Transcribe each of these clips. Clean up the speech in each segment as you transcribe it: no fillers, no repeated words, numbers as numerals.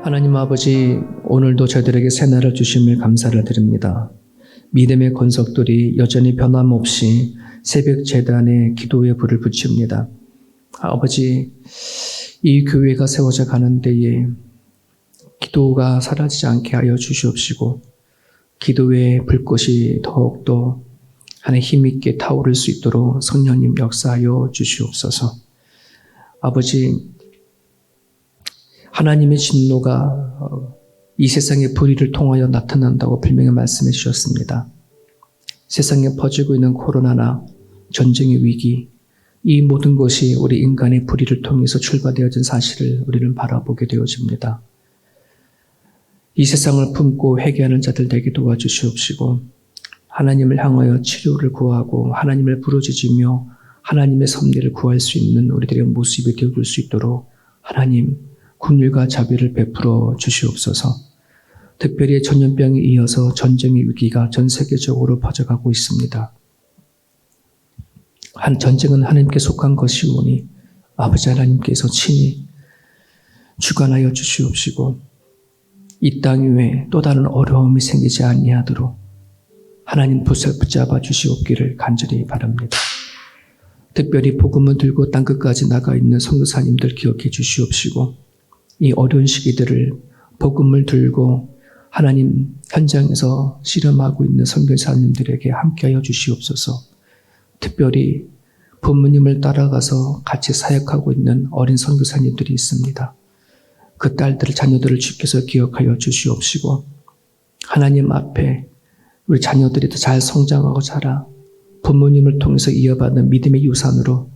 하나님 아버지, 오늘도 저희들에게 새날을 주심을 감사를 드립니다. 믿음의 권속들이 여전히 변함없이 새벽 제단에 기도의 불을 붙입니다. 아버지, 이 교회가 세워져 가는 데에 기도가 사라지지 않게 하여 주시옵시고, 기도의 불꽃이 더욱더 하나님 힘있게 타오를 수 있도록 성령님 역사하여 주시옵소서. 아버지, 하나님의 진노가 이 세상의 불의를 통하여 나타난다고 분명히 말씀해 주셨습니다. 세상에 퍼지고 있는 코로나나 전쟁의 위기, 이 모든 것이 우리 인간의 불의를 통해서 출발되어진 사실을 우리는 바라보게 되어집니다. 이 세상을 품고 회개하는 자들 되게 도와주시옵시고, 하나님을 향하여 치료를 구하고 하나님을 부르짖으며 하나님의 섭리를 구할 수 있는 우리들의 모습이 되어줄 수 있도록 하나님 긍휼과 자비를 베풀어 주시옵소서. 특별히 전염병에 이어서 전쟁의 위기가 전 세계적으로 퍼져가고 있습니다. 전쟁은 하나님께 속한 것이오니 아버지 하나님께서 친히 주관하여 주시옵시고, 이 땅 위에 또 다른 어려움이 생기지 아니하도록 하나님 붙잡아 주시옵기를 간절히 바랍니다. 특별히 복음을 들고 땅끝까지 나가 있는 선교사님들 기억해 주시옵시고, 이 어려운 시기들을 복음을 들고 하나님 현장에서 실험하고 있는 선교사님들에게 함께하여 주시옵소서. 특별히 부모님을 따라가서 같이 사역하고 있는 어린 선교사님들이 있습니다. 그 딸들을, 자녀들을 주께서 기억하여 주시옵시고, 하나님 앞에 우리 자녀들이 더 잘 성장하고 자라 부모님을 통해서 이어받는 믿음의 유산으로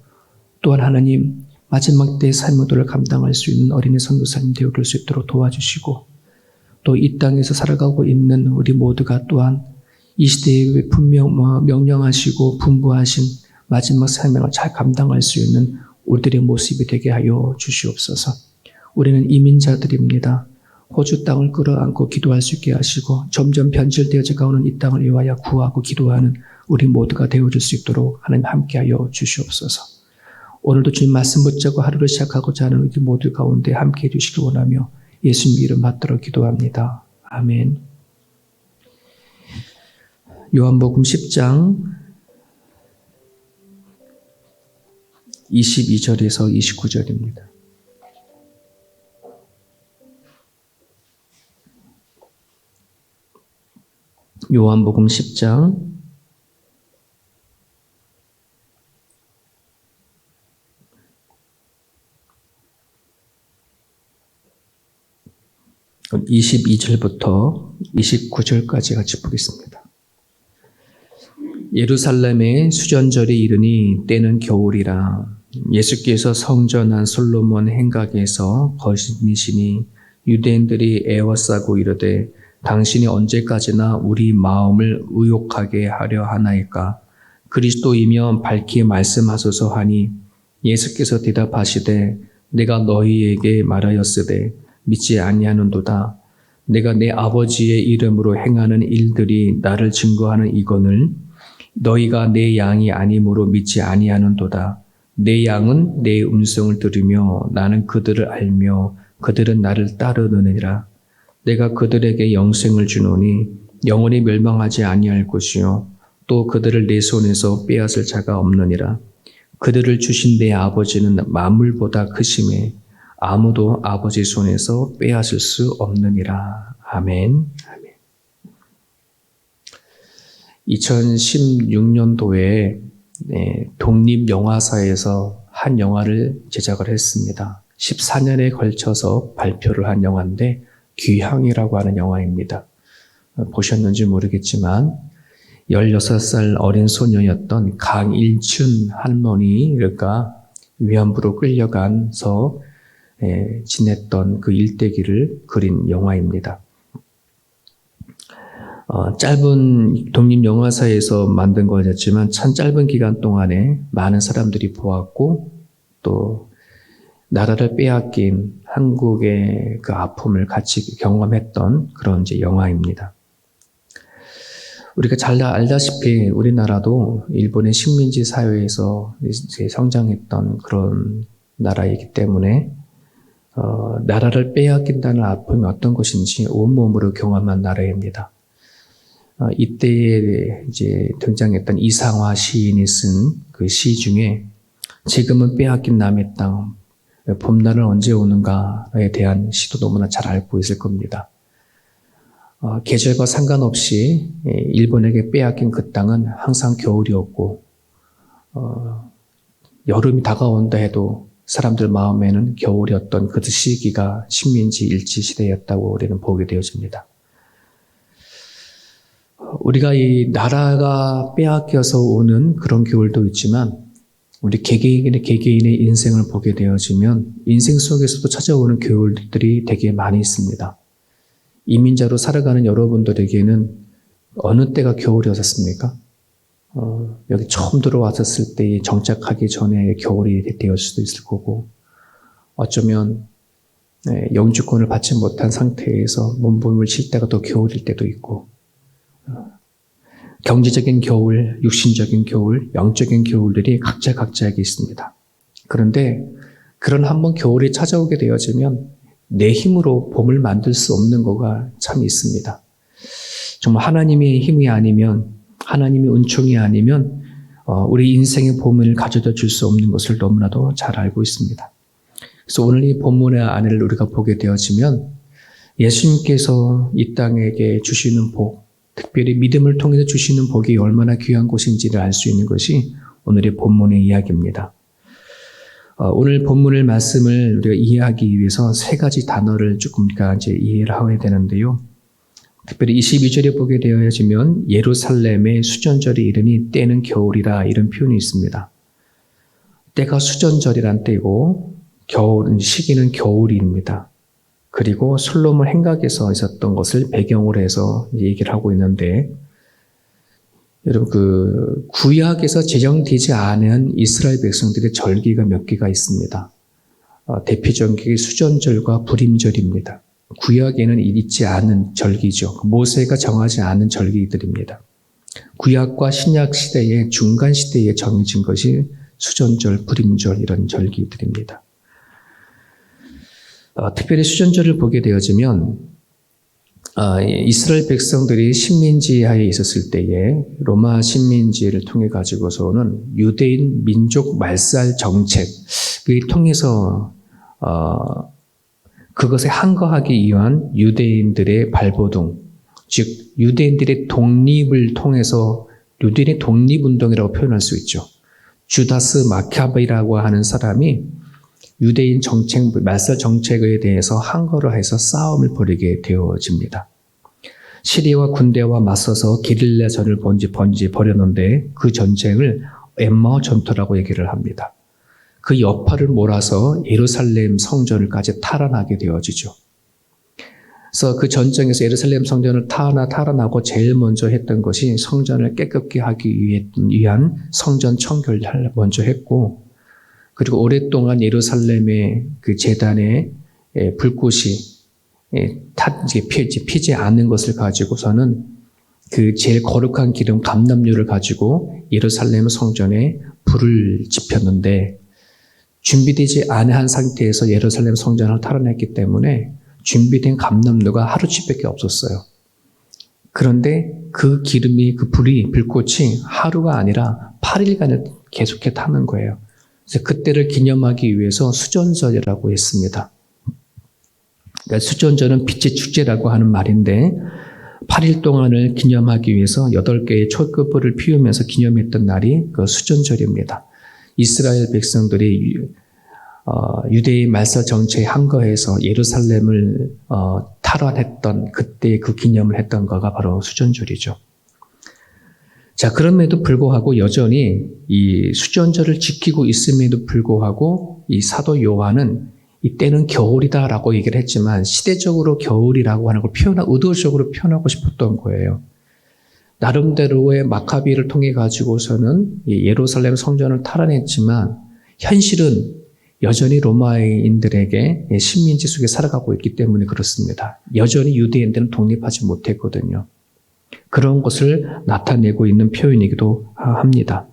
또한 하나님 마지막 때의 삶의도를 감당할 수 있는 어린이 선교사님 되어줄 수 있도록 도와주시고, 또 이 땅에서 살아가고 있는 우리 모두가 또한 이 시대에 분명 명령하시고 분부하신 마지막 사명을 잘 감당할 수 있는 우리들의 모습이 되게 하여 주시옵소서. 우리는 이민자들입니다. 호주 땅을 끌어안고 기도할 수 있게 하시고, 점점 변질되어져 가오는 이 땅을 위하여 구하고 기도하는 우리 모두가 되어줄 수 있도록 하나님 함께하여 주시옵소서. 오늘도 주님 말씀 붙잡고 하루를 시작하고자 하는 우리 모두 가운데 함께해 주시길 원하며 예수님 이름 받들어 기도합니다. 아멘. 요한복음 10장 22절에서 29절입니다. 요한복음 10장 22절부터 29절까지 같이 보겠습니다. 예루살렘의 수전절이 이르니 때는 겨울이라. 예수께서 성전 안 솔로몬 행각에서 거니시니 유대인들이 애워싸고 이르되 당신이 언제까지나 우리 마음을 의욕하게 하려 하나이까? 그리스도이면 밝히 말씀하소서 하니 예수께서 대답하시되 내가 너희에게 말하였으되 믿지 아니하는도다. 내가 내 아버지의 이름으로 행하는 일들이 나를 증거하는 이거늘 너희가 내 양이 아니므로 믿지 아니하는도다. 내 양은 내 음성을 들으며 나는 그들을 알며 그들은 나를 따르느니라. 내가 그들에게 영생을 주노니 영원히 멸망하지 아니할 것이요 또 그들을 내 손에서 빼앗을 자가 없느니라. 그들을 주신 내 아버지는 만물보다 크심에 아무도 아버지 손에서 빼앗을 수 없느니라. 아멘. 아멘. 2016년도에 독립영화사에서 한 영화를 제작을 했습니다. 14년에 걸쳐서 발표를 한 영화인데 귀향이라고 하는 영화입니다. 보셨는지 모르겠지만 16살 어린 소녀였던 강일춘 할머니가 위안부로 끌려가서 지냈던 그 일대기를 그린 영화입니다. 짧은 독립영화사에서 만든 거였지만 참 짧은 기간 동안에 많은 사람들이 보았고 또 나라를 빼앗긴 한국의 그 아픔을 같이 경험했던 그런 이제 영화입니다. 우리가 잘 알다시피 우리나라도 일본의 식민지 사회에서 성장했던 그런 나라이기 때문에 나라를 빼앗긴다는 아픔이 어떤 것인지 온몸으로 경험한 나라입니다. 이때에 이제 등장했던 이상화 시인이 쓴 그 시 중에 지금은 빼앗긴 남의 땅, 봄날은 언제 오는가에 대한 시도 너무나 잘 알고 있을 겁니다. 계절과 상관없이 일본에게 빼앗긴 그 땅은 항상 겨울이었고 여름이 다가온다 해도 사람들 마음에는 겨울이었던 그 시기가 식민지 일제 시대였다고 우리는 보게 되어집니다. 우리가 이 나라가 빼앗겨서 오는 그런 겨울도 있지만 우리 개개인의 인생을 보게 되어지면 인생 속에서도 찾아오는 겨울들이 되게 많이 있습니다. 이민자로 살아가는 여러분들에게는 어느 때가 겨울이었습니까? 여기 처음 들어왔었을 때 정착하기 전에 겨울이 되었을 수도 있을 거고 어쩌면 영주권을 받지 못한 상태에서 몸부림을 칠 때가 또 겨울일 때도 있고 경제적인 겨울, 육신적인 겨울, 영적인 겨울들이 각자에게 있습니다. 그런데 그런 한번 겨울이 찾아오게 되어지면 내 힘으로 봄을 만들 수 없는 거가 참 있습니다. 정말 하나님의 힘이 아니면 하나님의 은총이 아니면 우리 인생의 봄을 가져다 줄 수 없는 것을 너무나도 잘 알고 있습니다. 그래서 오늘 이 본문의 안을 우리가 보게 되어지면 예수님께서 이 땅에게 주시는 복, 특별히 믿음을 통해서 주시는 복이 얼마나 귀한 것인지를 알 수 있는 것이 오늘의 본문의 이야기입니다. 오늘 본문의 말씀을 우리가 이해하기 위해서 세 가지 단어를 조금 이제 이해를 하셔야 되는데요. 특별히 22절에 보게 되어지면 예루살렘의 수전절이 이르니 때는 겨울이라 이런 표현이 있습니다. 때가 수전절이란 때고 시기는 겨울입니다. 그리고 솔로몬 행각에서 있었던 것을 배경으로 해서 얘기를 하고 있는데 여러분 구약에서 제정되지 않은 이스라엘 백성들의 절기가 몇 개가 있습니다. 대표적인 게 수전절과 불임절입니다. 구약에는 있지 않은 절기죠. 모세가 정하지 않은 절기들입니다. 구약과 신약 시대의 중간 시대에 정해진 것이 수전절, 불임절 이런 절기들입니다. 특별히 수전절을 보게 되어지면 이스라엘 백성들이 식민지하에 있었을 때에 로마 식민지를 통해 가지고서는 유대인 민족 말살 정책을 통해서 그것에 항거하기 위한 유대인들의 발버둥, 즉 유대인들의 독립을 통해서 유대인의 독립운동이라고 표현할 수 있죠. 주다스 마카베라고 하는 사람이 유대인 말살 정책에 대해서 항거를 해서 싸움을 벌이게 되어집니다. 시리아와 군대와 맞서서 게릴라전을 벌였는데 그 전쟁을 엠마오 전투라고 얘기를 합니다. 그 여파를 몰아서 예루살렘 성전을까지 탈환하게 되어지죠. 그래서 그 전쟁에서 예루살렘 성전을 탈환하고 제일 먼저 했던 것이 성전을 깨끗게 하기 위한 성전 청결을 먼저 했고 그리고 오랫동안 예루살렘의 그 제단에 불꽃이 피지 않는 것을 가지고서는 그 제일 거룩한 기름 감람유를 가지고 예루살렘 성전에 불을 지폈는데 준비되지 않은 상태에서 예루살렘 성전을 탈환했기 때문에 준비된 감람유가 하루치밖에 없었어요. 그런데 그 불꽃이 하루가 아니라 8일간을 계속해 타는 거예요. 그래서 그때를 기념하기 위해서 수전절이라고 했습니다. 그러니까 수전절은 빛의 축제라고 하는 말인데 8일 동안을 기념하기 위해서 8개의 촛불을 피우면서 기념했던 날이 그 수전절입니다. 이스라엘 백성들이 유대인 말살 정책에 항거해서 예루살렘을 탈환했던 그때 그 기념을 했던 거가 바로 수전절이죠. 자, 그럼에도 불구하고 여전히 이 수전절을 지키고 있음에도 불구하고 이 사도 요한은 이때는 겨울이다라고 얘기를 했지만 시대적으로 겨울이라고 하는 걸 의도적으로 표현하고 싶었던 거예요. 나름대로의 마카비를 통해 가지고서는 예루살렘 성전을 탈환했지만 현실은 여전히 로마인들에게 식민지 속에 살아가고 있기 때문에 그렇습니다. 여전히 유대인들은 독립하지 못했거든요. 그런 것을 나타내고 있는 표현이기도 합니다.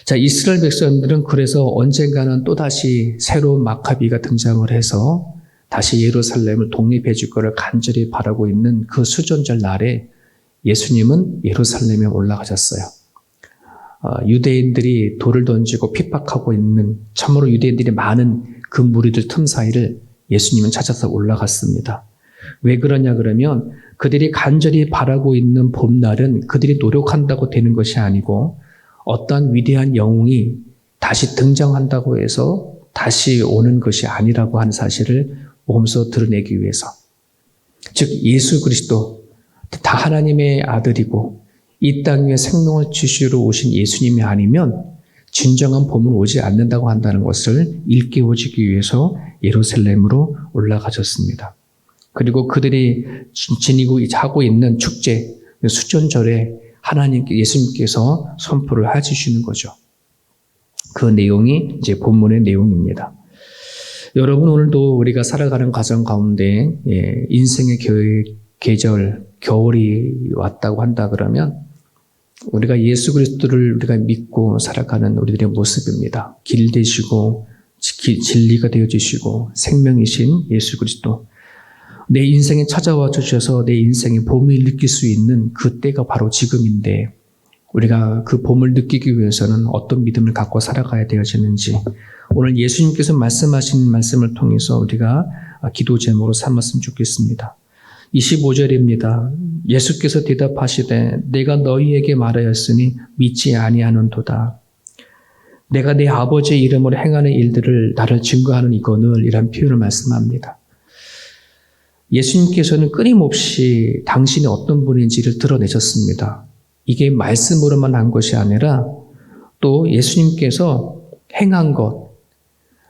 자, 이스라엘 백성들은 그래서 언젠가는 또다시 새로운 마카비가 등장을 해서 다시 예루살렘을 독립해 줄 거를 간절히 바라고 있는 그 수전절 날에 예수님은 예루살렘에 올라가셨어요. 유대인들이 돌을 던지고 핍박하고 있는 참으로 유대인들이 많은 그 무리들 틈 사이를 예수님은 찾아서 올라갔습니다. 왜 그러냐 그러면 그들이 간절히 바라고 있는 봄날은 그들이 노력한다고 되는 것이 아니고 어떠한 위대한 영웅이 다시 등장한다고 해서 다시 오는 것이 아니라고 하는 사실을 몸소 드러내기 위해서, 즉 예수 그리스도 다 하나님의 아들이고 이 땅 위에 생명을 주시러 오신 예수님이 아니면 진정한 봄은 오지 않는다고 한다는 것을 일깨워주기 위해서 예루살렘으로 올라가셨습니다. 그리고 그들이 지니고 하고 있는 축제, 수전절에 예수님께서 선포를 해주시는 거죠. 그 내용이 이제 본문의 내용입니다. 여러분, 오늘도 우리가 살아가는 과정 가운데 인생의 계절, 겨울이 왔다고 한다 그러면 우리가 예수 그리스도를 우리가 믿고 살아가는 우리들의 모습입니다. 길 되시고 진리가 되어주시고 생명이신 예수 그리스도. 내 인생에 찾아와 주셔서 내 인생의 봄을 느낄 수 있는 그 때가 바로 지금인데 우리가 그 봄을 느끼기 위해서는 어떤 믿음을 갖고 살아가야 되어지는지 오늘 예수님께서 말씀하신 말씀을 통해서 우리가 기도 제목으로 삼았으면 좋겠습니다. 25절입니다. 예수께서 대답하시되 내가 너희에게 말하였으니 믿지 아니하는도다. 내가 내 아버지의 이름으로 행하는 일들을 나를 증거하는 이거늘 이란 표현을 말씀합니다. 예수님께서는 끊임없이 당신이 어떤 분인지를 드러내셨습니다. 이게 말씀으로만 한 것이 아니라 또 예수님께서 행한 것,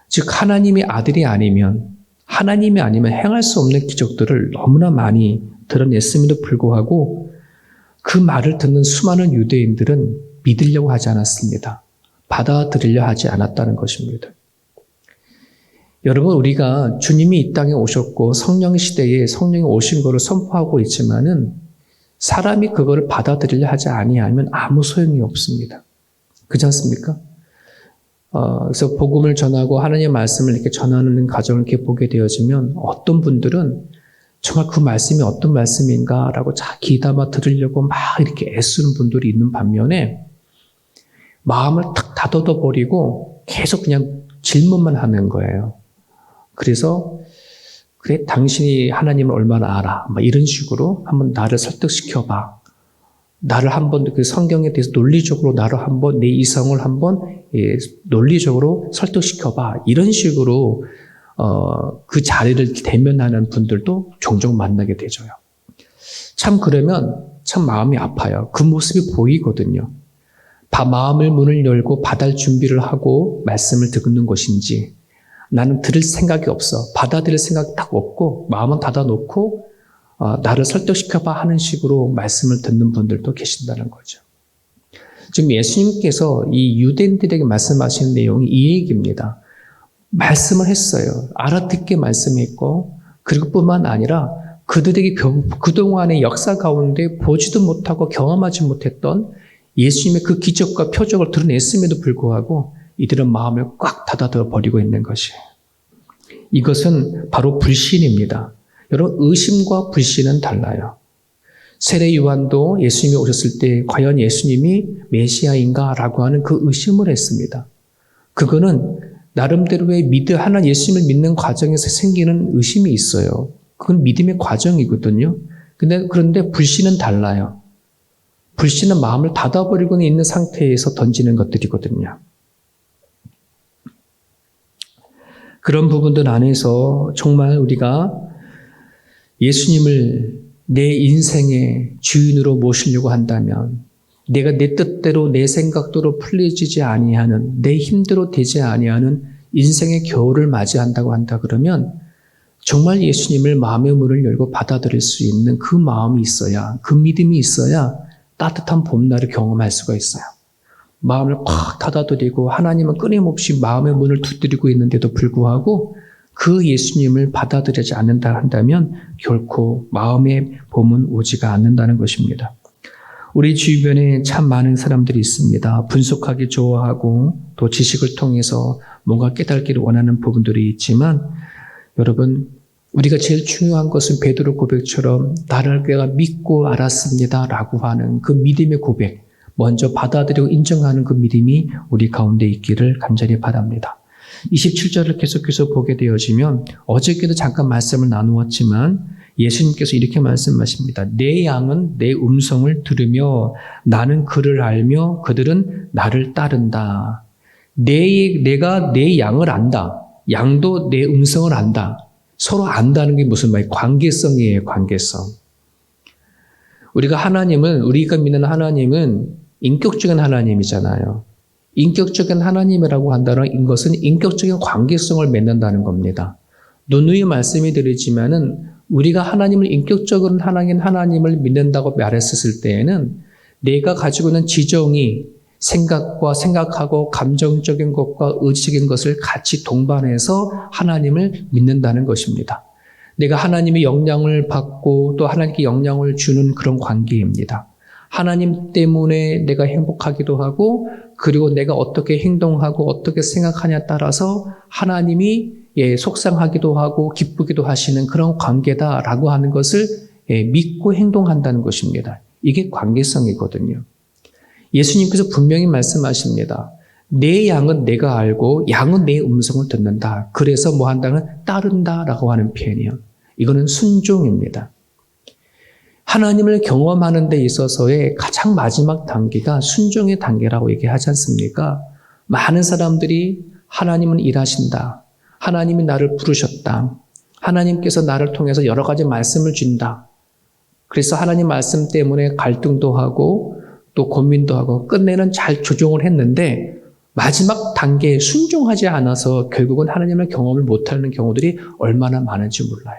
즉 하나님의 아들이 아니면 하나님이 아니면 행할 수 없는 기적들을 너무나 많이 드러냈음에도 불구하고 그 말을 듣는 수많은 유대인들은 믿으려고 하지 않았습니다. 받아들이려 하지 않았다는 것입니다. 여러분, 우리가 주님이 이 땅에 오셨고 성령 시대에 성령이 오신 것을 선포하고 있지만은 사람이 그거를 받아들이려 하지 아니하면 아무 소용이 없습니다. 그렇지 않습니까? 그래서 복음을 전하고 하나님의 말씀을 이렇게 전하는 과정을 이렇게 보게 되어지면 어떤 분들은 정말 그 말씀이 어떤 말씀인가라고 잘 귀담아 들으려고 막 이렇게 애쓰는 분들이 있는 반면에 마음을 탁 닫아둬 버리고 계속 그냥 질문만 하는 거예요. 그래서 그래 당신이 하나님을 얼마나 알아? 막 이런 식으로 한번 나를 설득시켜봐. 나를 한번 그 성경에 대해서 논리적으로 나를 한번 내 이성을 한번 논리적으로 설득시켜봐. 이런 식으로 그 자리를 대면하는 분들도 종종 만나게 되죠. 참 그러면 참 마음이 아파요. 그 모습이 보이거든요. 마음을 문을 열고 받을 준비를 하고 말씀을 듣는 것인지 나는 들을 생각이 없어. 받아들일 생각이 딱 없고 마음은 닫아놓고 나를 설득시켜봐 하는 식으로 말씀을 듣는 분들도 계신다는 거죠. 지금 예수님께서 이 유대인들에게 말씀하신 내용이 이 얘기입니다. 말씀을 했어요. 알아듣게 말씀했고 그리고 뿐만 아니라 그들에게 그동안의 역사 가운데 보지도 못하고 경험하지 못했던 예수님의 그 기적과 표적을 드러냈음에도 불구하고 이들은 마음을 꽉 닫아둬 버리고 있는 것이에요. 이것은 바로 불신입니다. 여러분, 의심과 불신은 달라요. 세례 요한도 예수님이 오셨을 때 과연 예수님이 메시아인가? 라고 하는 그 의심을 했습니다. 그거는 나름대로의 하나 예수님을 믿는 과정에서 생기는 의심이 있어요. 그건 믿음의 과정이거든요. 그런데 불신은 달라요. 불신은 마음을 닫아버리고 있는 상태에서 던지는 것들이거든요. 그런 부분들 안에서 정말 우리가 예수님을 내 인생의 주인으로 모시려고 한다면 내가 내 뜻대로 내 생각대로 풀려지지 아니하는 내 힘대로 되지 아니하는 인생의 겨울을 맞이한다고 한다 그러면 정말 예수님을 마음의 문을 열고 받아들일 수 있는 그 마음이 있어야 그 믿음이 있어야 따뜻한 봄날을 경험할 수가 있어요. 마음을 꽉 닫아두리고 하나님은 끊임없이 마음의 문을 두드리고 있는데도 불구하고 그 예수님을 받아들이지 않는다 한다면 결코 마음의 봄은 오지가 않는다는 것입니다. 우리 주변에 참 많은 사람들이 있습니다. 분석하기 좋아하고 또 지식을 통해서 뭔가 깨닫기를 원하는 부분들이 있지만 여러분, 우리가 제일 중요한 것은 베드로 고백처럼 나를 내가 믿고 알았습니다 라고 하는 그 믿음의 고백, 먼저 받아들이고 인정하는 그 믿음이 우리 가운데 있기를 간절히 바랍니다. 27절을 계속해서 보게 되어지면 어저께도 잠깐 말씀을 나누었지만 예수님께서 이렇게 말씀하십니다. 내 양은 내 음성을 들으며 나는 그를 알며 그들은 나를 따른다. 내가 내 양을 안다. 양도 내 음성을 안다. 서로 안다는 게 무슨 말이에요? 관계성이에요. 관계성. 우리가 믿는 하나님은 인격적인 하나님이잖아요. 인격적인 하나님이라고 한다는 것은 인격적인 관계성을 맺는다는 겁니다. 누누이 말씀이 드리지만은 우리가 하나님을 인격적으로 하나님을 믿는다고 말했을 때에는 내가 가지고 있는 지정이 생각하고 감정적인 것과 의지적인 것을 같이 동반해서 하나님을 믿는다는 것입니다. 내가 하나님의 영향을 받고 또 하나님께 영향을 주는 그런 관계입니다. 하나님 때문에 내가 행복하기도 하고 그리고 내가 어떻게 행동하고 어떻게 생각하냐에 따라서 하나님이 속상하기도 하고 기쁘기도 하시는 그런 관계다라고 하는 것을 믿고 행동한다는 것입니다. 이게 관계성이거든요. 예수님께서 분명히 말씀하십니다. 내 양은 내가 알고 양은 내 음성을 듣는다. 그래서 뭐 한다는 따른다라고 하는 표현이요. 이거는 순종입니다. 하나님을 경험하는 데 있어서의 가장 마지막 단계가 순종의 단계라고 얘기하지 않습니까? 많은 사람들이 하나님은 일하신다. 하나님이 나를 부르셨다. 하나님께서 나를 통해서 여러 가지 말씀을 준다. 그래서 하나님 말씀 때문에 갈등도 하고 또 고민도 하고 끝내는 잘 조정을 했는데 마지막 단계에 순종하지 않아서 결국은 하나님의 경험을 못하는 경우들이 얼마나 많은지 몰라요.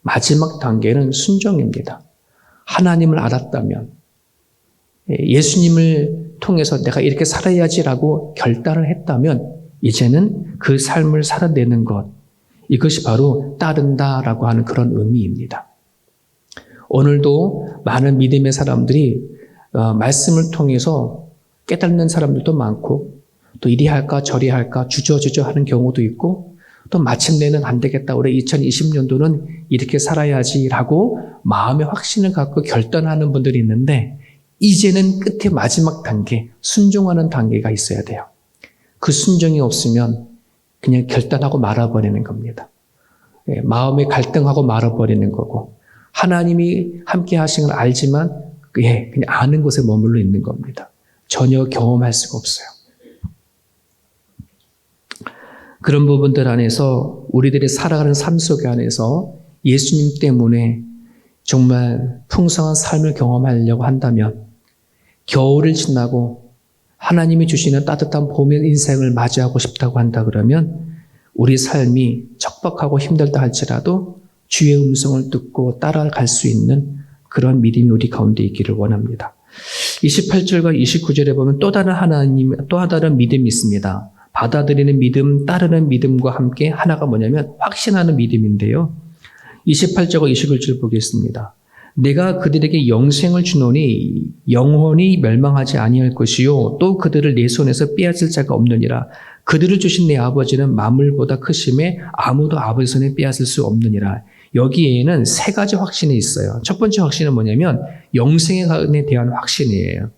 마지막 단계는 순종입니다. 하나님을 알았다면 예수님을 통해서 내가 이렇게 살아야지라고 결단을 했다면 이제는 그 삶을 살아내는 것, 이것이 바로 따른다라고 하는 그런 의미입니다. 오늘도 많은 믿음의 사람들이 말씀을 통해서 깨닫는 사람들도 많고 또 이리 할까 저리 할까 주저주저 하는 경우도 있고 또 마침내는 안 되겠다. 올해 2020년도는 이렇게 살아야지라고 마음의 확신을 갖고 결단하는 분들이 있는데 이제는 끝에 마지막 단계, 순종하는 단계가 있어야 돼요. 그 순종이 없으면 그냥 결단하고 말아버리는 겁니다. 마음에 갈등하고 말아버리는 거고 하나님이 함께 하신 걸 알지만 그냥 아는 곳에 머물러 있는 겁니다. 전혀 경험할 수가 없어요. 그런 부분들 안에서 우리들이 살아가는 삶 속에 안에서 예수님 때문에 정말 풍성한 삶을 경험하려고 한다면 겨울을 지나고 하나님이 주시는 따뜻한 봄의 인생을 맞이하고 싶다고 한다 그러면 우리 삶이 척박하고 힘들다 할지라도 주의 음성을 듣고 따라갈 수 있는 그런 믿음이 우리 가운데 있기를 원합니다. 28절과 29절에 보면 또 다른 믿음이 있습니다. 받아들이는 믿음, 따르는 믿음과 함께 하나가 뭐냐면 확신하는 믿음인데요. 28절과 29절 보겠습니다. 내가 그들에게 영생을 주노니 영원히 멸망하지 아니할 것이요 또 그들을 내 손에서 빼앗을 자가 없느니라. 그들을 주신 내 아버지는 만물보다 크심에 아무도 아버지 손에 빼앗을 수 없느니라. 여기에는 세 가지 확신이 있어요. 첫 번째 확신은 뭐냐면 영생에 대한 확신이에요.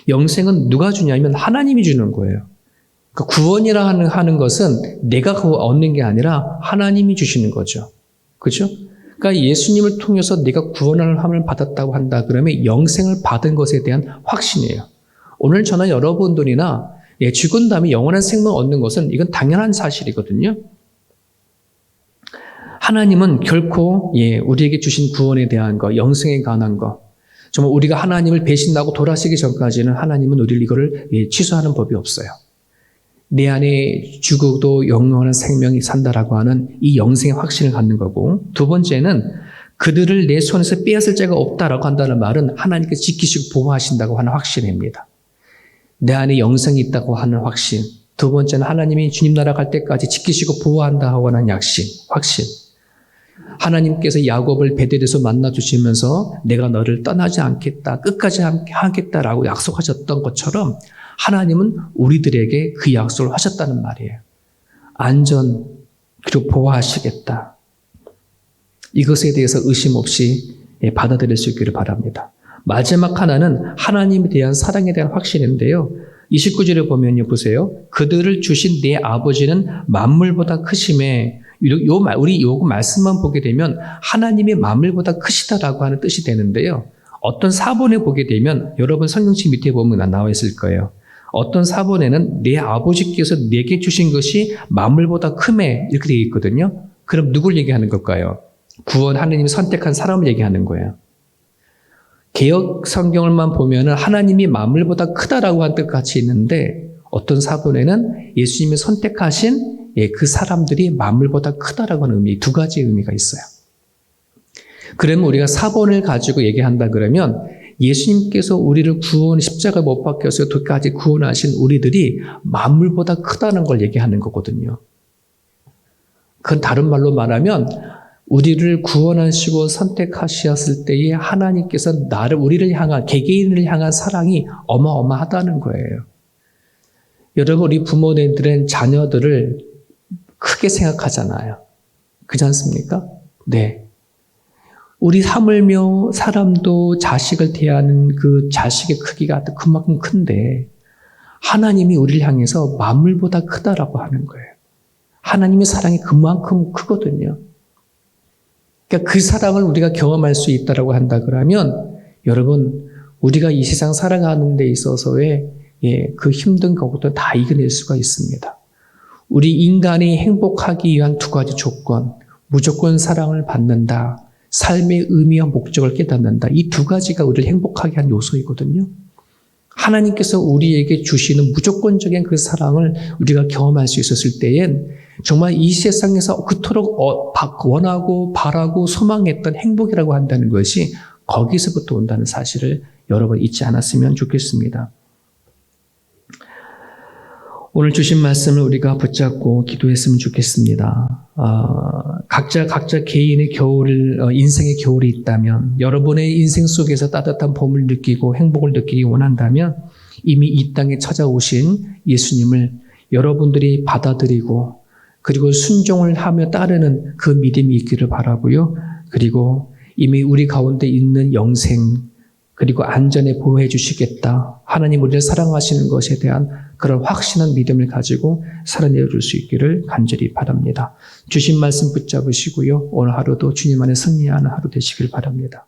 영생은 누가 주냐면 하나님이 주는 거예요. 그러니까 구원이라 하는 것은 내가 그거 얻는 게 아니라 하나님이 주시는 거죠. 그렇죠? 그러니까 예수님을 통해서 내가 구원함을 받았다고 한다 그러면 영생을 받은 것에 대한 확신이에요. 오늘 저는 여러분들이나 죽은 다음에 영원한 생명을 얻는 것은 이건 당연한 사실이거든요. 하나님은 결코 우리에게 주신 구원에 대한 거, 영생에 관한 거, 정말 우리가 하나님을 배신하고 돌아서기 전까지는 하나님은 우리를 이거를 취소하는 법이 없어요. 내 안에 죽어도 영원한 생명이 산다라고 하는 이 영생의 확신을 갖는 거고, 두 번째는 그들을 내 손에서 빼앗을 자가 없다라고 한다는 말은 하나님께서 지키시고 보호하신다고 하는 확신입니다. 내 안에 영생이 있다고 하는 확신. 두 번째는 하나님이 주님 나라 갈 때까지 지키시고 보호한다고 하는 확신. 하나님께서 야곱을 베델에서 만나주시면서 내가 너를 떠나지 않겠다, 끝까지 하겠다라고 약속하셨던 것처럼 하나님은 우리들에게 그 약속을 하셨다는 말이에요. 안전 그리고 보호하시겠다. 이것에 대해서 의심 없이 받아들일 수 있기를 바랍니다. 마지막 하나는 하나님에 대한 사랑에 대한 확신인데요. 29절에 보면요, 보세요. 그들을 주신 내 아버지는 만물보다 크심에, 우리 요 말씀만 보게 되면 하나님이 만물보다 크시다라고 하는 뜻이 되는데요. 어떤 사본에 보게 되면 여러분 성경책 밑에 보면 나와 있을 거예요. 어떤 사본에는 내 아버지께서 내게 주신 것이 만물보다 크매 이렇게 되어 있거든요. 그럼 누굴 얘기하는 걸까요? 구원 하나님이 선택한 사람을 얘기하는 거예요. 개역 성경을만 보면은 하나님이 만물보다 크다라고 한 뜻 같이 있는데 어떤 사본에는 예수님이 선택하신 그 사람들이 만물보다 크다라고 하는 의미, 두 가지 의미가 있어요. 그러면 우리가 사본을 가지고 얘기한다 그러면 예수님께서 우리를 십자가 못 박혀서 끝까지 구원하신 우리들이 만물보다 크다는 걸 얘기하는 거거든요. 그건 다른 말로 말하면 우리를 구원하시고 선택하셨을 때에 하나님께서 우리를 향한, 개개인을 향한 사랑이 어마어마하다는 거예요. 여러분, 우리 부모님들은 자녀들을 크게 생각하잖아요. 그렇지 않습니까? 네. 우리 하물며 사람도 자식을 대하는 그 자식의 크기가 그만큼 큰데 하나님이 우리를 향해서 만물보다 크다라고 하는 거예요. 하나님의 사랑이 그만큼 크거든요. 그러니까 그 사랑을 우리가 경험할 수 있다라고 한다 그러면 여러분 우리가 이 세상 살아가는 데 있어서의 그 힘든 것도 다 이겨낼 수가 있습니다. 우리 인간이 행복하기 위한 두 가지 조건, 무조건 사랑을 받는다, 삶의 의미와 목적을 깨닫는다. 이 두 가지가 우리를 행복하게 한 요소이거든요. 하나님께서 우리에게 주시는 무조건적인 그 사랑을 우리가 경험할 수 있었을 때엔 정말 이 세상에서 그토록 원하고 바라고 소망했던 행복이라고 한다는 것이 거기서부터 온다는 사실을 여러분 잊지 않았으면 좋겠습니다. 오늘 주신 말씀을 우리가 붙잡고 기도했으면 좋겠습니다. 각자 개인의 인생의 겨울이 있다면, 여러분의 인생 속에서 따뜻한 봄을 느끼고 행복을 느끼기 원한다면 이미 이 땅에 찾아오신 예수님을 여러분들이 받아들이고 그리고 순종을 하며 따르는 그 믿음이 있기를 바라고요. 그리고 이미 우리 가운데 있는 영생 그리고 안전에 보호해 주시겠다. 하나님 우리를 사랑하시는 것에 대한 그런 확신한 믿음을 가지고 살아내어 줄 수 있기를 간절히 바랍니다. 주신 말씀 붙잡으시고요. 오늘 하루도 주님 안에 승리하는 하루 되시길 바랍니다.